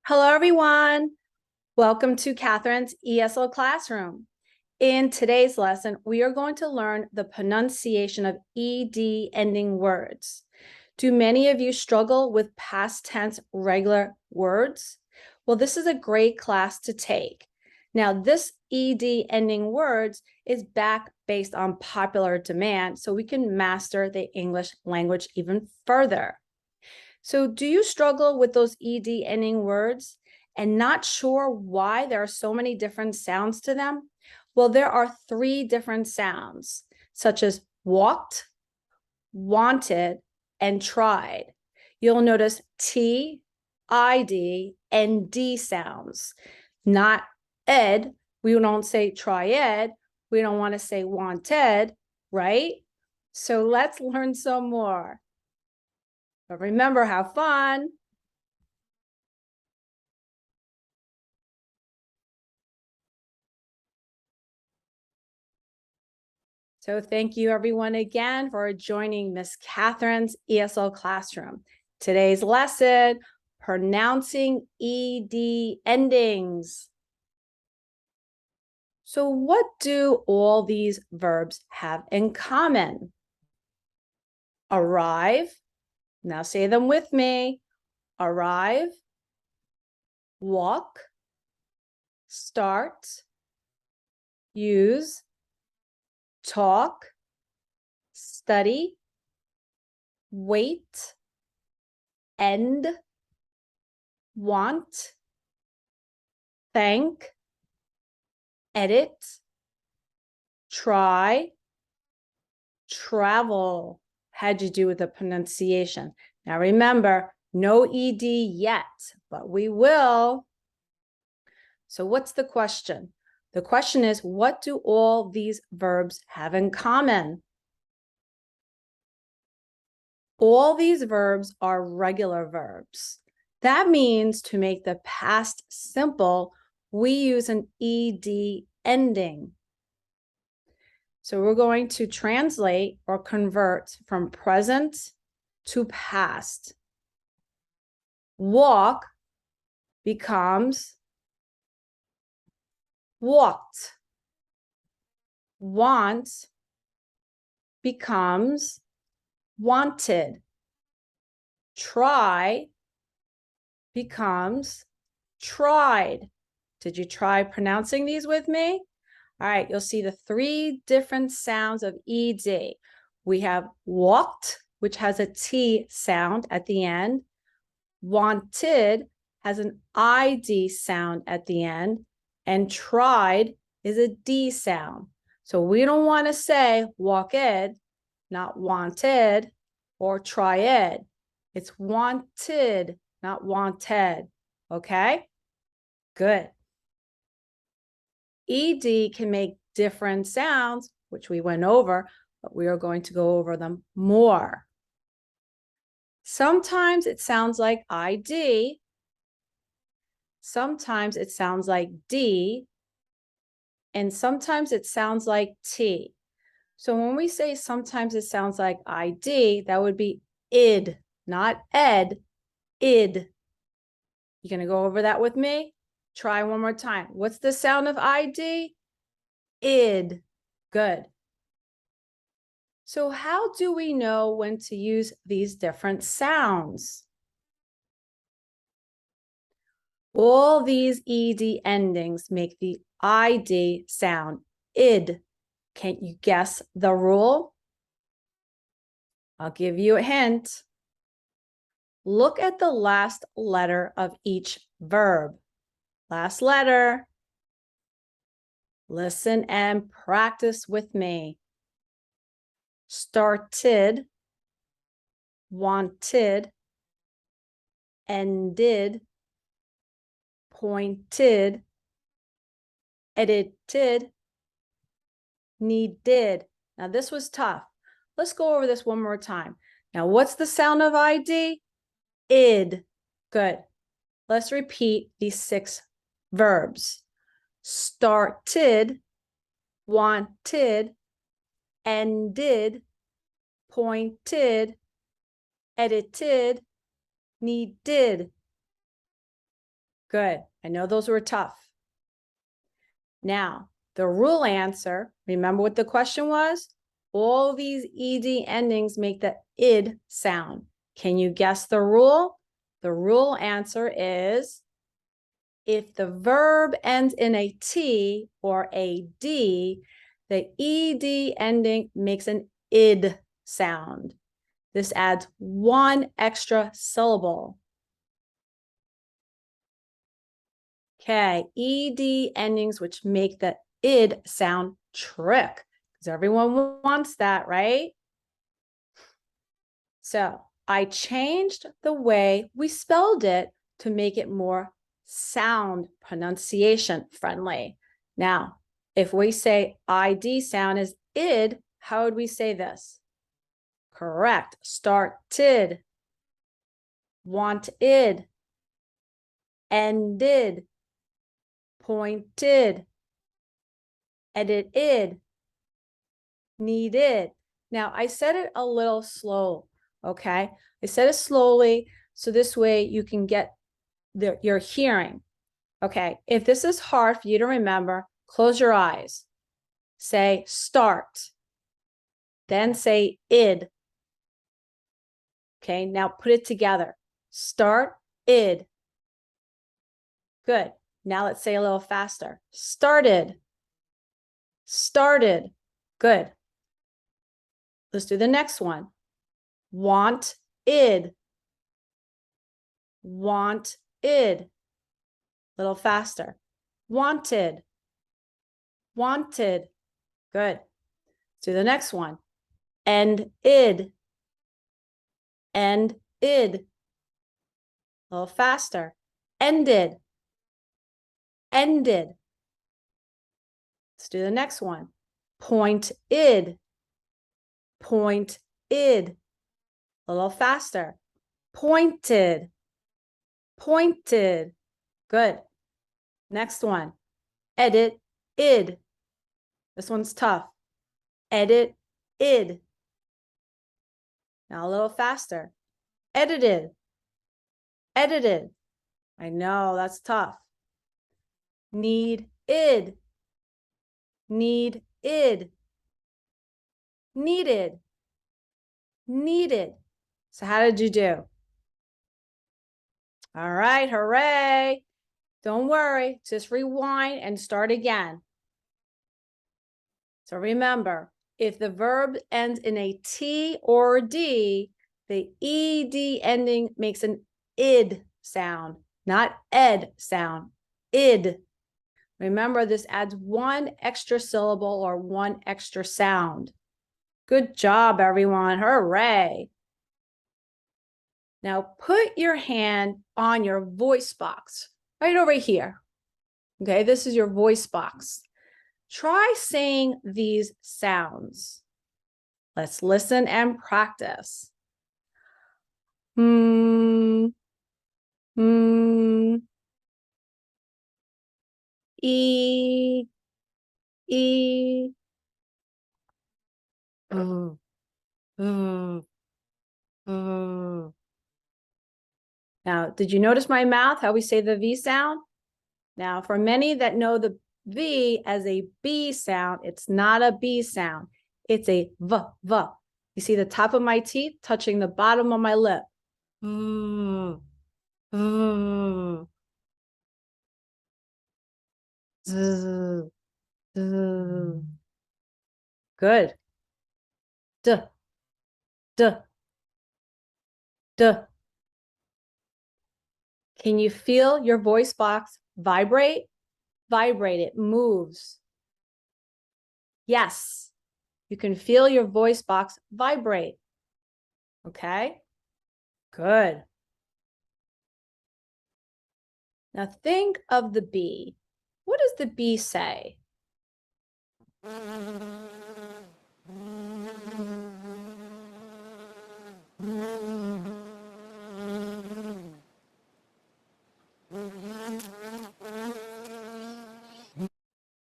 Hello, everyone. Welcome to Catherine's ESL classroom. In today's lesson, we are going to learn the pronunciation of ED ending words. Do many of you struggle with past tense regular words? Well, this is a great class to take. Now, this ED ending words is back based on popular demand, so we can master the English language even further. So do you struggle with those ED ending words and not sure why there are so many different sounds to them? Well, there are 3 different sounds, such as walked, wanted, and tried. You'll notice T, ID, and D sounds, not ed. We don't say tried. We don't want to say wanted, right? So let's learn some more. But remember, have fun. So thank you everyone again for joining Miss Catherine's ESL classroom. Today's lesson, pronouncing ED endings. So what do all these verbs have in common? Arrive, now say them with me. Arrive, walk, start, use, talk, study, wait, end, want, thank, edit, try, travel. How'd you do with the pronunciation? Now remember, no ED yet, but we will. So what's the question? The question is, what do all these verbs have in common? All these verbs are regular verbs. That means to make the past simple, we use an ED ending. So we're going to translate or convert from present to past. Walk becomes walked. Want becomes wanted. Try becomes tried. Did you try pronouncing these with me? All right, you'll see the 3 different sounds of ED. We have walked, which has a T sound at the end. Wanted has an ID sound at the end. And tried is a D sound. So we don't want to say walked, not wanted, or tried. It's wanted, not wanted. Okay? Good. ED can make different sounds, which we went over, but we are going to go over them more. Sometimes it sounds like ID. Sometimes it sounds like D. And sometimes it sounds like T. So when we say sometimes it sounds like ID, that would be id, not ed, id. You gonna go over that with me? Try one more time. What's the sound of ID? Id. Good. So how do we know when to use these different sounds? All these ED endings make the ID sound, id. Can you guess the rule? I'll give you a hint. Look at the last letter of each verb. Last letter. Listen and practice with me. Started, wanted, ended, pointed, edited, needed. Now this was tough. Let's go over this one more time. Now what's the sound of ID? Id. Good. Let's repeat these 6 verbs. Started, wanted, ended, pointed, edited, needed. Good. I know those were tough. Now, the rule answer, remember what the question was? All these ed endings make the id sound. Can you guess the rule? The rule answer is if the verb ends in a T or a D, the ed ending makes an id sound. This adds one extra syllable. Okay, ed endings which make the id sound trick, because everyone wants that, right? So I changed the way we spelled it to make it more sound pronunciation friendly. Now, if we say id sound is id, how would we say this? Correct. Started, wanted, ended, pointed, edited, needed. Now, I said it a little slow, okay? I said it slowly, so this way you can get your hearing. Okay, if this is hard for you to remember, close your eyes. Say start, then say id. Okay, now put it together. Start, id. Good. Now let's say a little faster. Started, started. Good. Let's do the next one. Want, id. Want, id. Little faster. Wanted, wanted. Good. Let's do the next one. And id. And id. A little faster. Ended. Ended. Let's do the next one. Point id. Point id. A little faster. Pointed. Pointed. Good. Next one. Edit id. This one's tough. Edit id. Now a little faster. Edited. Edited. I know that's tough. Need id. Need id. Needed. Needed. So how did you do? All right, hooray. Don't worry, just rewind and start again. So remember, if the verb ends in a T or D, the ED ending makes an id sound, not ed sound, id. Remember, this adds one extra syllable or one extra sound. Good job, everyone. Hooray. Now put your hand on your voice box right over here. Okay, this is your voice box. Try saying these sounds. Let's listen and practice. Hmm. Hmm. E. E. Now, did you notice my mouth, how we say the V sound? Now, for many that know the V as a B sound, it's not a B sound. It's a V, V. You see the top of my teeth touching the bottom of my lip. Good. D, D, D. Can you feel your voice box vibrate? Vibrate, it moves. Yes, you can feel your voice box vibrate. Okay, good. Now think of the B. What does the B say?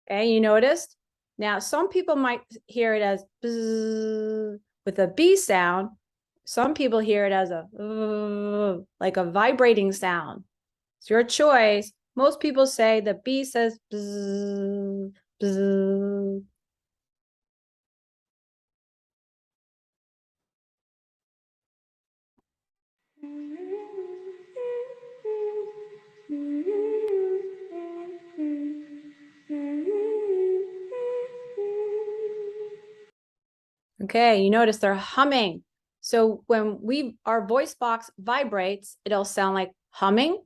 Okay, you noticed? Now, some people might hear it as bzzz with a B sound. Some people hear it as a like a vibrating sound. It's your choice. Most people say the B says bzz, bzz. Okay, you notice they're humming. So when our voice box vibrates, it'll sound like humming,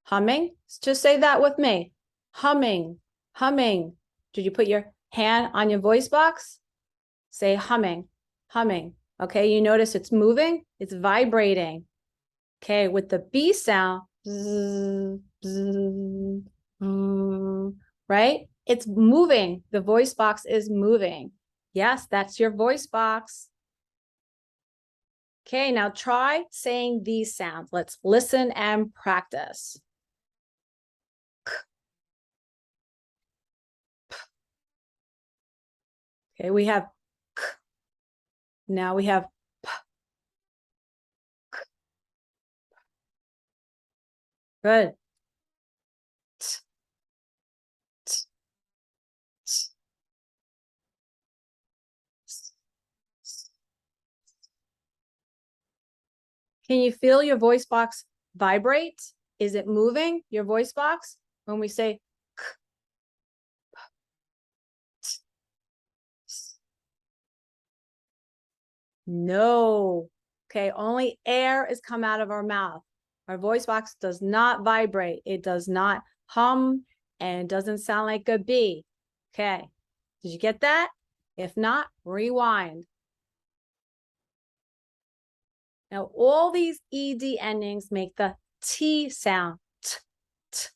humming. Just say that with me. Humming, humming. Did you put your hand on your voice box? Say humming, humming. Okay, you notice it's moving, it's vibrating. Okay, with the B sound, bzz, bzz, right? It's moving. The voice box is moving. Yes, that's your voice box. Okay, now try saying these sounds. Let's listen and practice. Okay, we have k. Now we have p. Good. T, t, t, s, s. Can you feel your voice box vibrate? Is it moving, your voice box? When we say k, p, t, s. No. Okay, only air is come out of our mouth. Our voice box does not vibrate. It does not hum and it doesn't sound like a bee. Okay, did you get that? If not, rewind. Now, all these ED endings make the T sound. T, t.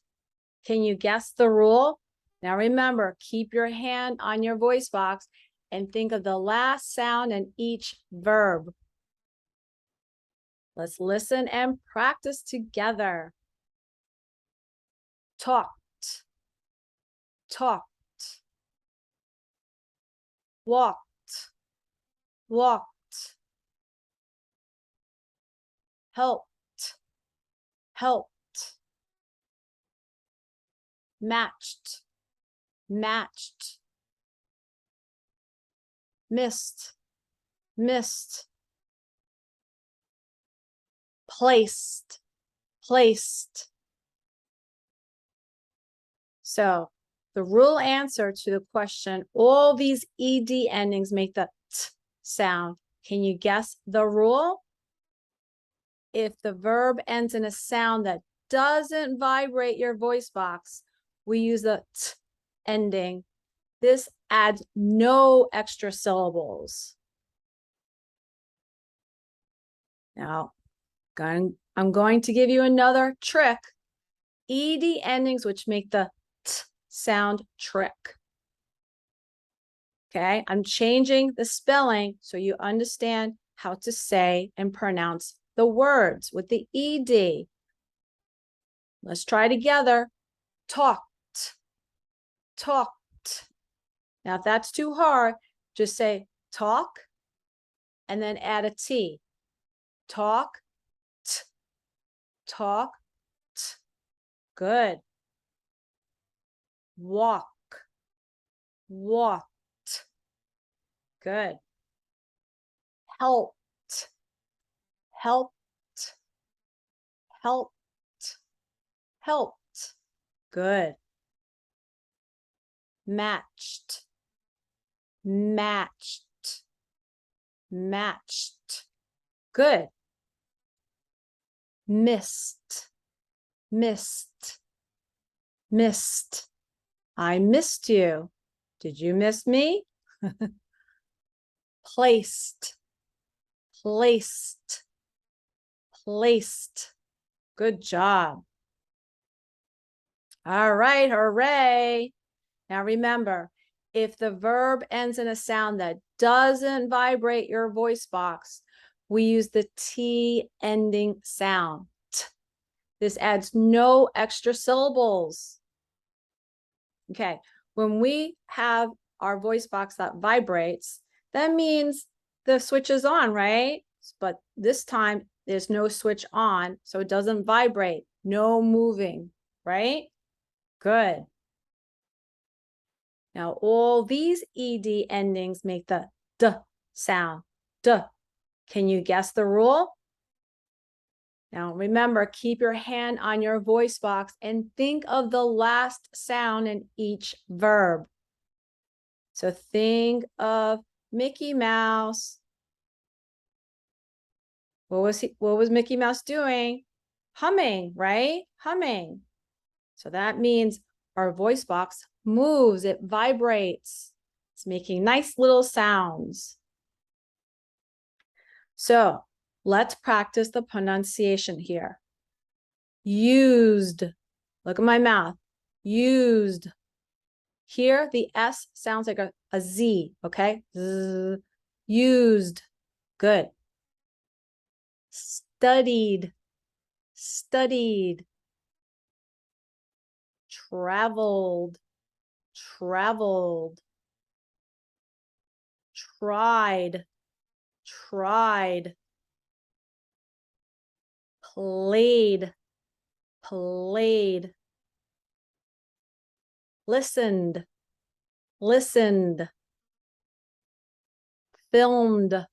Can you guess the rule? Now remember, keep your hand on your voice box and think of the last sound in each verb. Let's listen and practice together. Talked, talked, walked, walked, helped, helped, matched, matched, missed, missed, placed, placed. So the rule answer to the question, all these ED endings make the T sound. Can you guess the rule? If the verb ends in a sound that doesn't vibrate your voice box, we use the T ending. This adds no extra syllables. Now, I'm going to give you another trick. ED endings which make the T sound trick. Okay, I'm changing the spelling so you understand how to say and pronounce the words with the ED. Let's try together. Talked, talked. Now, if that's too hard, just say talk and then add a T. Talk, t, talk, t. Good. Walk, walked. Good. Helped, helped, helped, helped. Good. Matched, matched, matched. Good. Missed, missed, missed. I missed you. Did you miss me? Placed, placed, placed. Good job. All right, hooray. Now remember, if the verb ends in a sound that doesn't vibrate your voice box, we use the T ending sound. T. This adds no extra syllables. Okay, when we have our voice box that vibrates, that means the switch is on, right? But this time there's no switch on, so it doesn't vibrate. no moving, right? Good. Now, all these ED endings make the D sound, D. Can you guess the rule? Now, remember, keep your hand on your voice box and think of the last sound in each verb. So think of Mickey Mouse. What was Mickey Mouse doing? Humming, right? Humming. So that means our voice box moves, it vibrates. It's making nice little sounds. So let's practice the pronunciation here. Used. Look at my mouth. Used. Here, the S sounds like a Z, okay? Z. Used. Good. Studied. Studied. Traveled. Traveled. Tried. Tried. Played. Played. Listened. Listened. Filmed.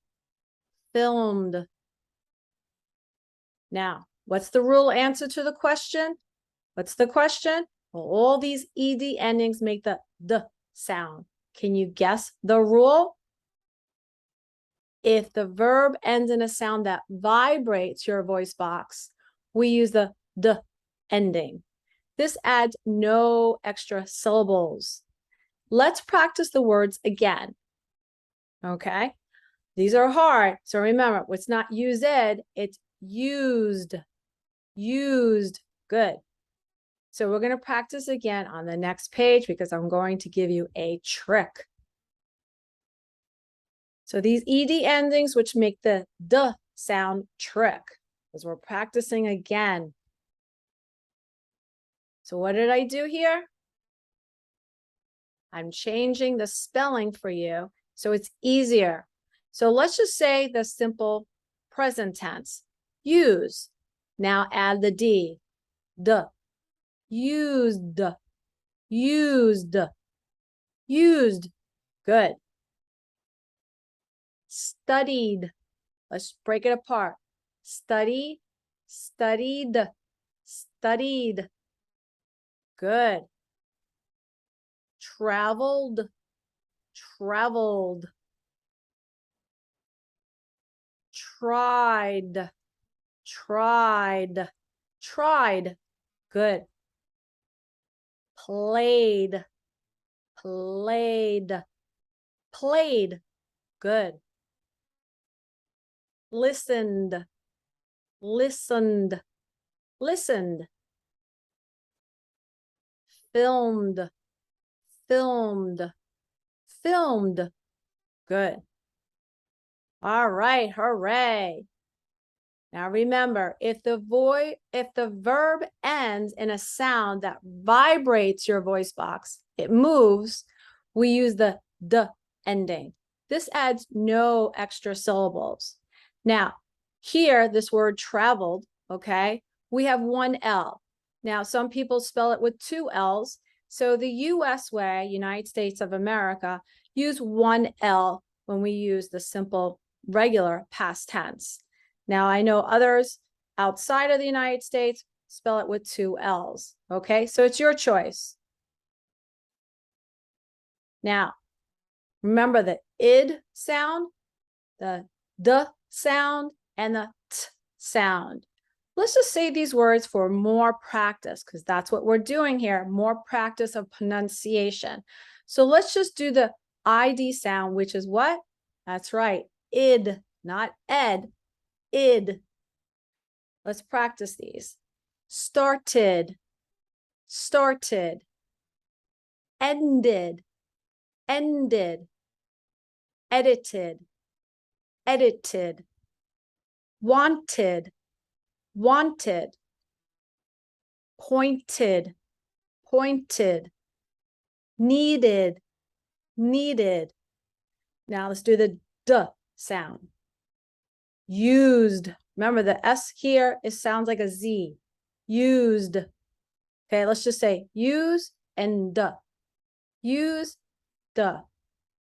Filmed. Now, what's the rule answer to the question? What's the question? Well, all these ED endings make the D sound. Can you guess the rule? If the verb ends in a sound that vibrates your voice box, we use the D ending. This adds no extra syllables. Let's practice the words again. Okay? These are hard. So remember, it's not used, it's used. Used. Good. So we're going to practice again on the next page because I'm going to give you a trick. So these ED endings, which make the D sound, trick, because we're practicing again. So what did I do here? I'm changing the spelling for you so it's easier. So let's just say the simple present tense. Use. Now add the D. D. Used. Used. Used. Good. Studied. Let's break it apart. Study. Studied. Studied. Good. Traveled. Traveled. Tried. Tried. Tried. Good. Played. Played. Played. Good. Listened. Listened. Listened. Filmed. Filmed. Filmed. Good. All right, hooray. Now remember, if the verb ends in a sound that vibrates your voice box, it moves, we use the D ending. This adds no extra syllables. Now, here, this word traveled, okay, we have one L. Now, some people spell it with two L's. So the US way, United States of America, use one L when we use the simple regular past tense. Now, I know others outside of the United States spell it with two L's, okay? So it's your choice. Now, remember the id sound, the D sound, and the T sound. Let's just say these words for more practice, because that's what we're doing here, more practice of pronunciation. So let's just do the ID sound, which is what? That's right, id, not ed, id. Let's practice these. Started, started. Ended, ended. Edited, edited. Wanted, wanted. Pointed, pointed. Needed, needed. Now let's do the D sound. Used. Remember the S here, it sounds like a Z. used. Okay, let's just say use and the. Use the.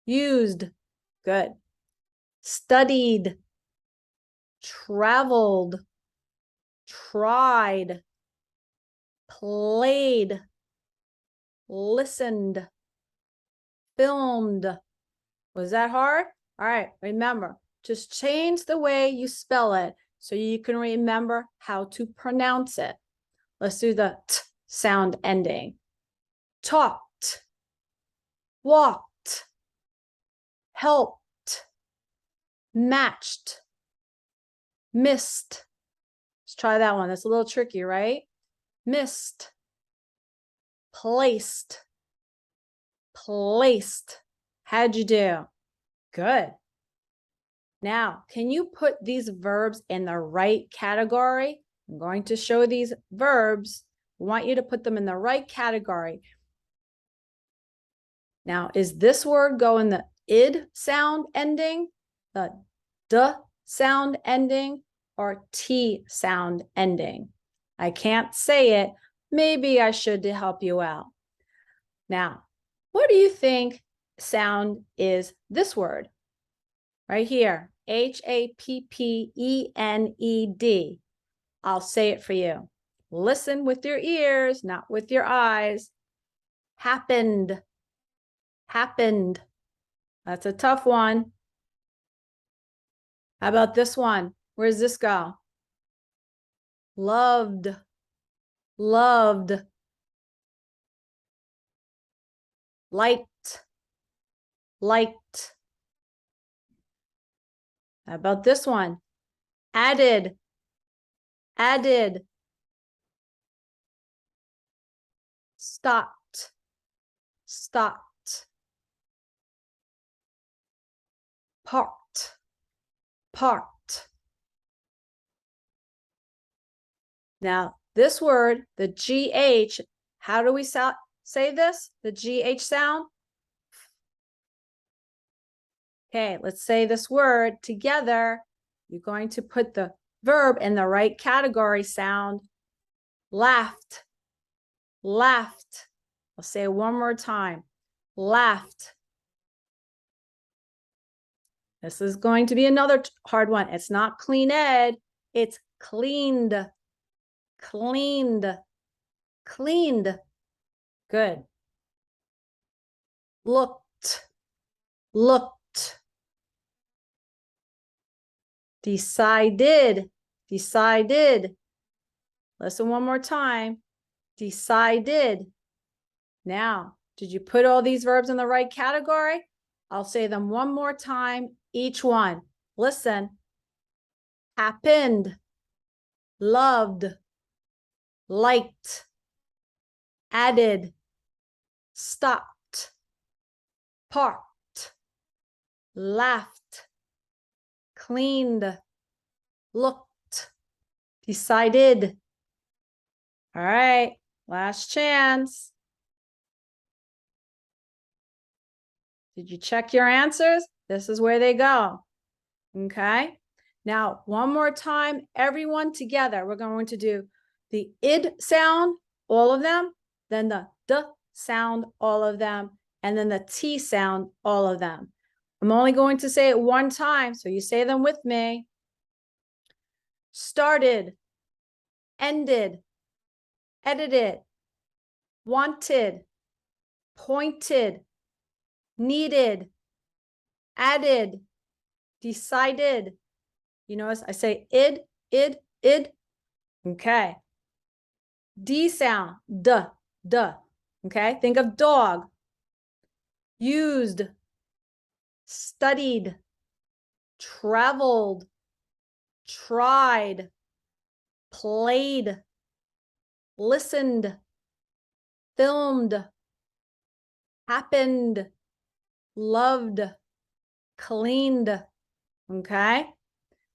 Used. Good. Studied. Traveled. Tried. Played. Listened. Filmed. Was that hard? All right, remember, just change the way you spell it so you can remember how to pronounce it. Let's do the t sound ending. Talked, walked, helped, matched, missed. Let's try that one. That's a little tricky, right? Missed, placed, placed. How'd you do? Good. Now, can you put these verbs in the right category? I'm going to show these verbs. I want you to put them in the right category. Now, is this word go in the id sound ending, the d sound ending, or t sound ending? I can't say it. Maybe I should to help you out. Now, what do you think sound is this word? Right here, H-A-P-P-E-N-E-D. I'll say it for you. Listen with your ears, not with your eyes. Happened. Happened. That's a tough one. How about this one? Where does this go? Loved. Loved. Liked. Liked. How about this one? Added. Added. Stopped. Stopped. Parked. Parked. Now, this word, the GH, how do we say this? The GH sound? Okay, let's say this word together. You're going to put the verb in the right category sound. Laughed. Laughed. I'll say it one more time. Laughed. This is going to be another hard one. It's not clean ed. It's cleaned. Cleaned. Cleaned. Good. Looked. Looked. Decided. Decided. Listen one more time. Decided. Now, did you put all these verbs in the right category? I'll say them one more time, each one. Listen. Happened. Loved. Liked. Added. Stopped. Parked. Laughed. Cleaned. Looked. Decided. All right, last chance. Did you check your answers? This is where they go. Okay. Now, one more time, everyone together. We're going to do the id sound, all of them, then the d sound, all of them, and then the t sound, all of them. I'm only going to say it one time, so you say them with me. Started, ended, edited, wanted, pointed, needed, added, decided. You notice I say id, id, id. Okay. D sound, duh, duh. Okay. Think of dog. Used, studied, traveled, tried, played, listened, filmed, happened, loved, cleaned. Okay.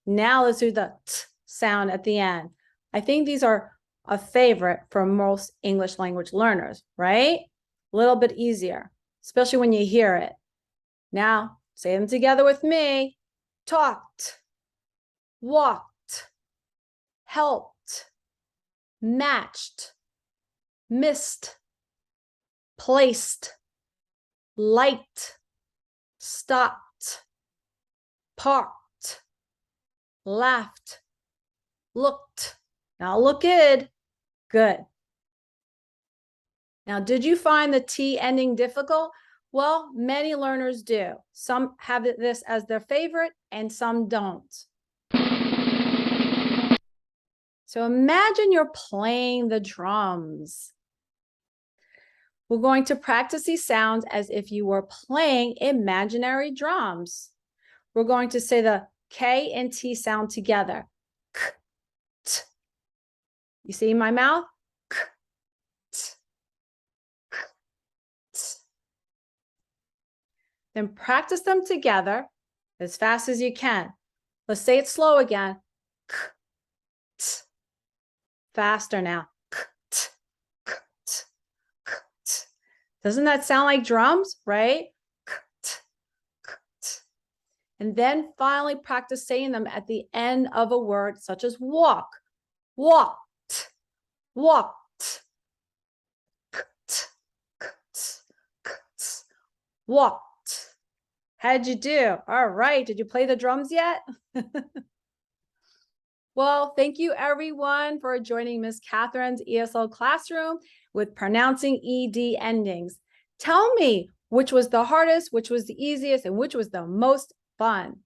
Now let's do the t sound at the end. I think these are a favorite for most English language learners, right? A little bit easier, especially when you hear it. Now, say them together with me. Talked, walked, helped, matched, missed, placed, liked, stopped, parked, laughed, looked. Now look good. Good. Now, did you find the T ending difficult? Well, many learners do. Some have this as their favorite and some don't. So imagine you're playing the drums. We're going to practice these sounds as if you were playing imaginary drums. We're going to say the K and T sound together. K, t. You see my mouth? K, t, k, t. Then practice them together as fast as you can. Let's say it slow again. K, t. Faster now. K, t, k, t, k, t. Doesn't that sound like drums, right? K, t, k, t. And then finally practice saying them at the end of a word such as walk. Walked, walked, k, t, k, t, k, t. Walked. How'd you do? All right. Did you play the drums yet? Well, thank you everyone for joining Miss Catherine's ESL classroom with pronouncing ED endings. Tell me which was the hardest, which was the easiest, and which was the most fun.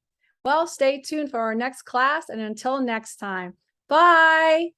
Well, stay tuned for our next class, and until next time, bye.